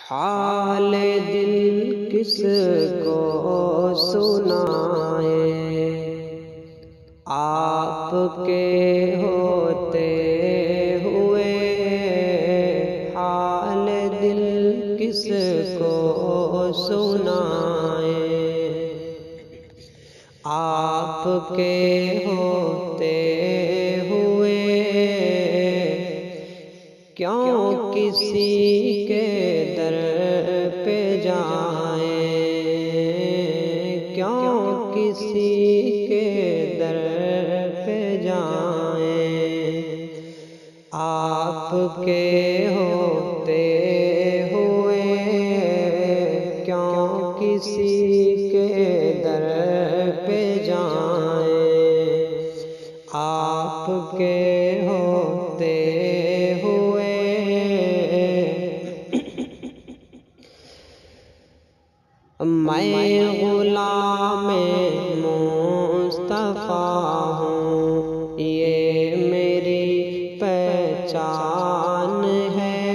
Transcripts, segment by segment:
حال دل کس کو سنائے، آپ کے ہوتے ہوئے حال دل کس کو سنائے، آپ کے ہوتے ہوئے کیوں کسی کے در پہ جائیں، کیوں کسی کے در پہ جائیں، آپ کے ہوتے ہوئے کیوں کسی کے در پہ جائیں، آپ کے ہوتے ہوئے میں غلام مصطفیٰ ہوں، یہ میری پہچان ہے،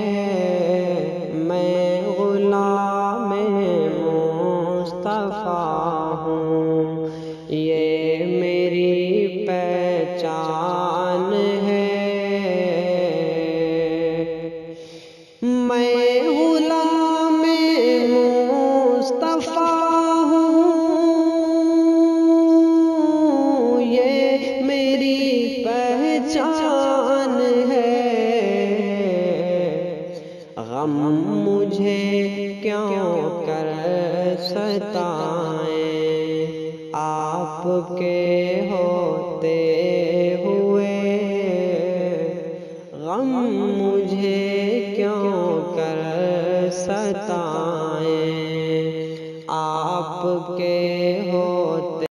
میں غلام مصطفیٰ ہوں، یہ میری پہچان ہے، میں غلام مصطفیٰ ہوں، یہ میری پہچان ہے، غم مجھے کیوں کر ستائیں، آپ کے ہوتے ہوئے غم مجھے کیوں کر ستائیں، آپ کے